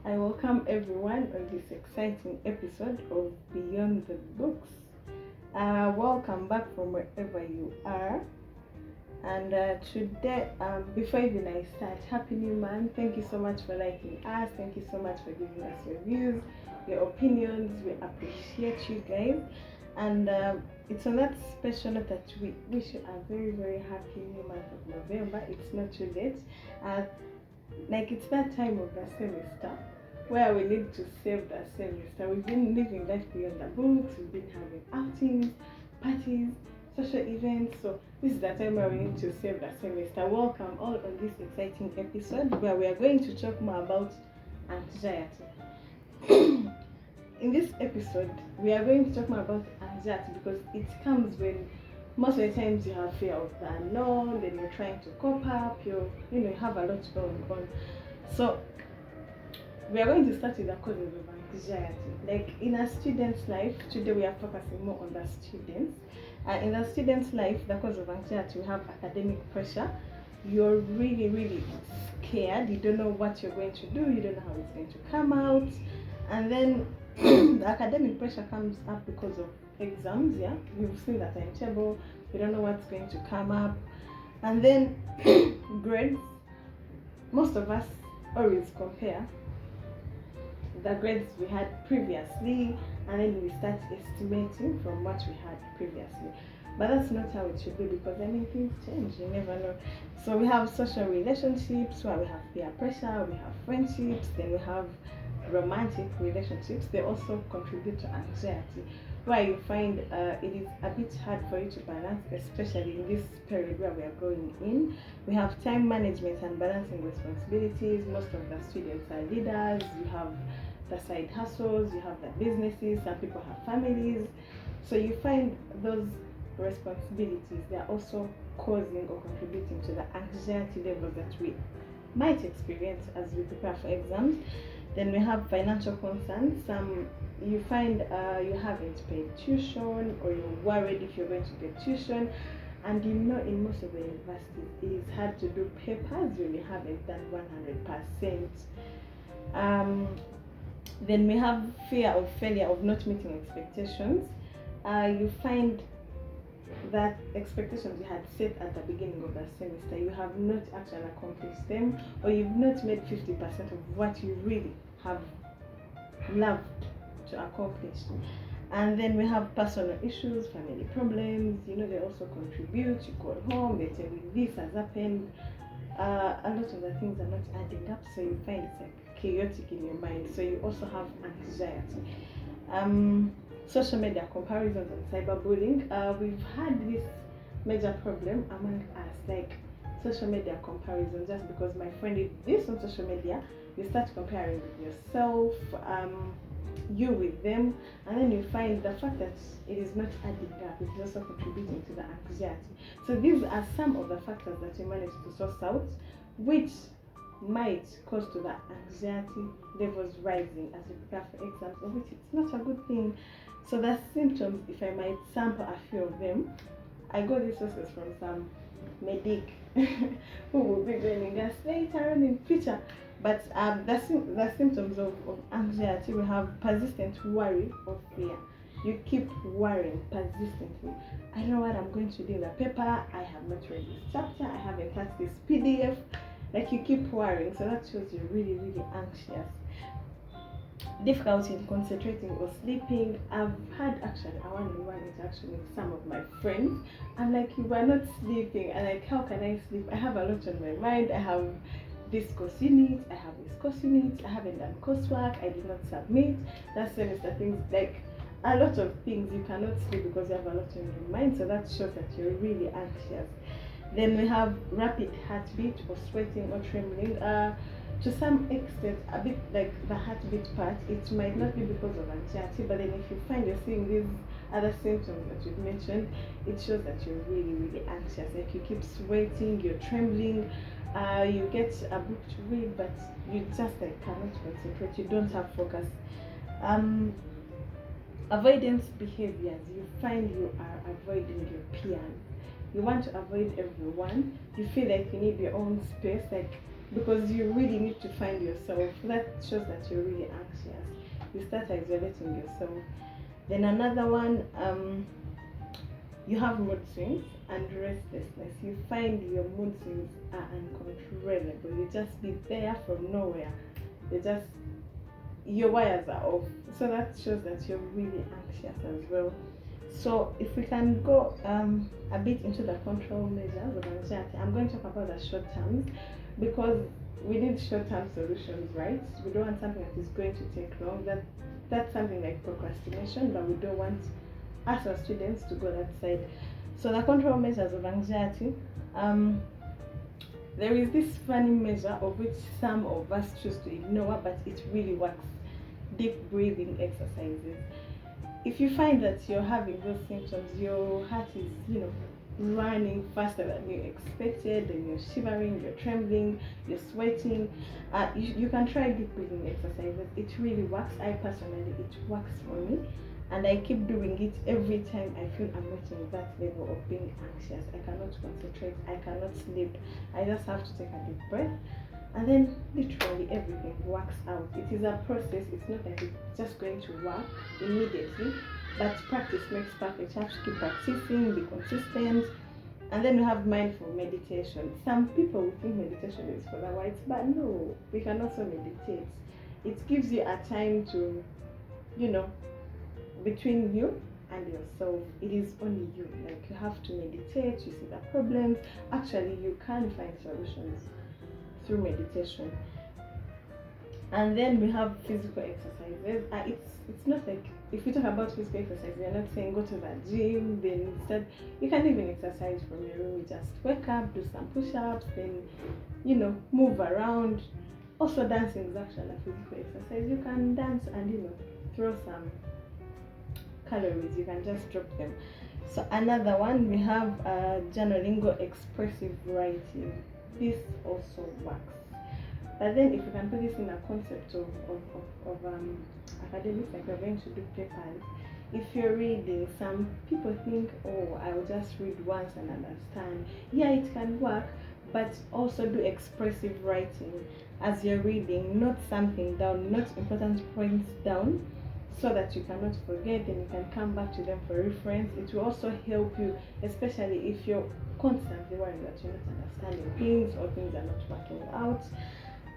I welcome everyone on this exciting episode of Beyond the Books. Welcome back from wherever you are. And today, before even I start, Happy New Month. Thank you so much for liking us. Thank you so much for giving us your views, your opinions. We appreciate you guys. And it's on that special note that we wish you a very, very happy new month of November. It's not too late. It's that time of the semester where we need to save the semester. We've been living life beyond the books, we've been having outings, parties, social events. So this is the time where we need to save the semester. Welcome all on this exciting episode where we are going to talk more about anxiety. In this episode, we are going to talk more about anxiety because it comes when most of the times you have fear of the unknown, then you're trying to cope up, you have a lot going on. So we are going to start with the causes of anxiety. Like in a student's life, today we are focusing more on the students. In the student's life, the cause of anxiety, we have academic pressure. You're really, really scared. You don't know what you're going to do. You don't know how it's going to come out. And then the academic pressure comes up because of exams. Yeah, you've seen the timetable. You don't know what's going to come up. And then grades. Most of us always compare the grades we had previously, and then we start estimating from what we had previously. But that's not how it should be, because things change, you never know. So we have social relationships where we have peer pressure, we have friendships, then we have romantic relationships. They also contribute to anxiety, where you find it is a bit hard for you to balance, especially in this period where we are going in. We have time management and balancing responsibilities. Most of the students are leaders. You have the side hustles, you have the businesses, some people have families. So you find those responsibilities, they are also causing or contributing to the anxiety levels that we might experience as we prepare for exams. Then we have financial concerns. You find you haven't paid tuition, or you're worried if you're going to get tuition. And in most of the universities, it is hard to do papers when you haven't done 100%. Then we have fear of failure, of not meeting expectations. You find that expectations you had set at the beginning of the semester, you have not actually accomplished them, or you've not made 50% of what you really have loved to accomplish. And then we have personal issues, family problems, they also contribute. You call home, they tell you this has happened. A lot of the things are not adding up, so you find it's like chaotic in your mind. So you also have anxiety. Social media comparisons and cyberbullying. We've had this major problem among us, like social media comparison. Just because my friend did this on social media, you start comparing with yourself, you with them, and then you find the fact that it is not adding up. It is also contributing to the anxiety. So these are some of the factors that you manage to source out, which might cause to the anxiety levels rising as you prepare for exams, of which it's not a good thing. So the symptoms, if I might sample a few of them, I got these sources from some medic who will be joining us later on in future. But the symptoms of anxiety, we have persistent worry or fear. You keep worrying persistently. I don't know what I'm going to do in the paper. I have not read this chapter. I haven't touched this PDF. Like, you keep worrying, so that shows you're really, really anxious. Difficulty in concentrating or sleeping. I've had actually a one-on-one interaction with some of my friends. I'm like, you are not sleeping, and like, how can I sleep? I have a lot on my mind. I have this course unit, I have this course unit, I haven't done coursework, I did not submit that semester, things like a lot of things. You cannot sleep because you have a lot on your mind, so that shows that you're really anxious. Then we have rapid heartbeat or sweating or trembling. To some extent, a bit like the heartbeat part, it might not be because of anxiety, but then if you find you're seeing these other symptoms that you've mentioned, it shows that you're really, really anxious. Like, you keep sweating, you're trembling, you get a book to read, but you just cannot concentrate, you don't have focus. Avoidance behaviors. You find you are avoiding your peers. You want to avoid everyone. You feel like you need your own space. Like, because you really need to find yourself. That shows that you're really anxious. You start isolating yourself. Then another one, you have mood swings and restlessness. You find your mood swings are uncontrollable. You just be there from nowhere. You just, your wires are off. So that shows that you're really anxious as well. So if we can go a bit into the control measures of anxiety, I'm going to talk about the short terms because we need short term solutions, right? We don't want something that is going to take long. That's something like procrastination, but we don't want us as students to go that side. So the control measures of anxiety, there is this funny measure of which some of us choose to ignore, but it really works. Deep breathing exercises. If you find that you're having those symptoms, your heart is, running faster than you expected, and you're shivering, you're trembling, you're sweating, you can try deep breathing exercises. It really works. I personally, it works for me, and I keep doing it every time I feel I'm reaching that level of being anxious. I cannot concentrate, I cannot sleep. I just have to take a deep breath, and then literally everything works out. It is a process. It's not like it's just going to work immediately, but practice makes perfect. You have to keep practicing, be consistent. And then we have mindful meditation. Some people will think meditation is for the whites, but no, we can also meditate. It gives you a time to, between you and yourself. It is only you. Like, you have to meditate, you see the problems. Actually, you can find solutions through meditation. And then we have physical exercises. It's not like, if we talk about physical exercise, we're not saying go to the gym. Then instead, you can even exercise from your room. You just wake up, do some push-ups, then move around. Also, dancing is actually a physical exercise. You can dance and throw some calories. You can just drop them. So another one, we have journaling or expressive writing. This also works. But then if you can put this in a concept of academics, like we're going to do papers, if you're reading, some people think, oh, I will just read once and understand. Yeah, it can work, but also do expressive writing as you're reading. Note something down, note important points down, so that you cannot forget, and you can come back to them for reference. It will also help you, especially if you're constantly worried that you're not understanding things or things are not working out.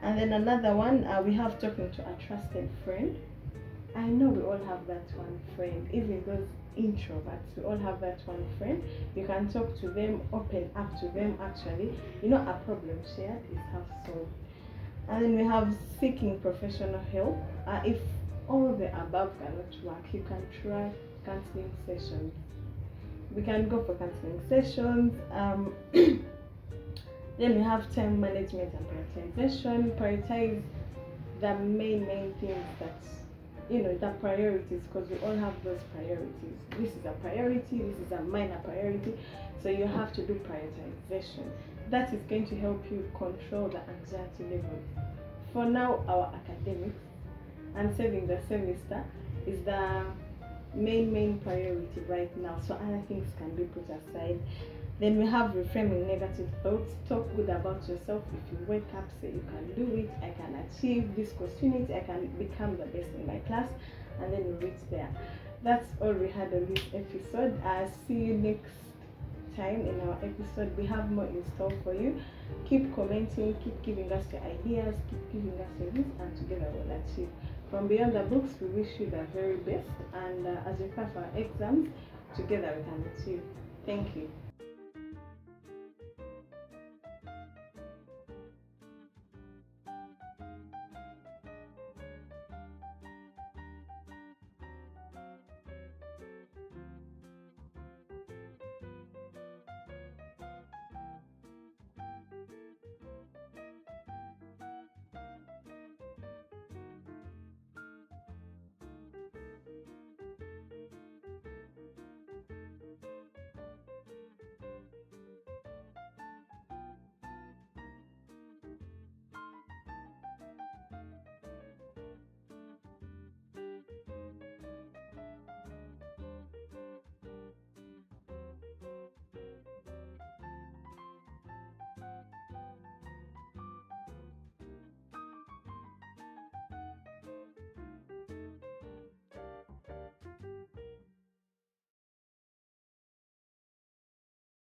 And then another one, we have talking to a trusted friend. I know we all have that one friend, even those introverts, we all have that one friend. You can talk to them, open up to them. Actually, a problem shared is half solved. And then we have seeking professional help. If all of the above cannot work, you can try counseling sessions. We can go for counseling sessions. Then we have time management and prioritization. Prioritize the main things that, the priorities, because we all have those priorities. This is a priority, this is a minor priority. So you have to do prioritization. That is going to help you control the anxiety levels. For now, our academics and saving the semester is the main priority right now. So other things can be put aside. Then we have reframing negative thoughts. Talk good about yourself. If you wake up, say you can do it, I can achieve this course unit, I can become the best in my class, and then you reach there. That's all we had on this episode. I'll see you next time in our episode. We have more in store for you. Keep commenting, keep giving us your ideas, keep giving us your views, and together we'll achieve. From Beyond the Books, we wish you the very best, and as you prepare for our exams, together we can achieve. Thank you.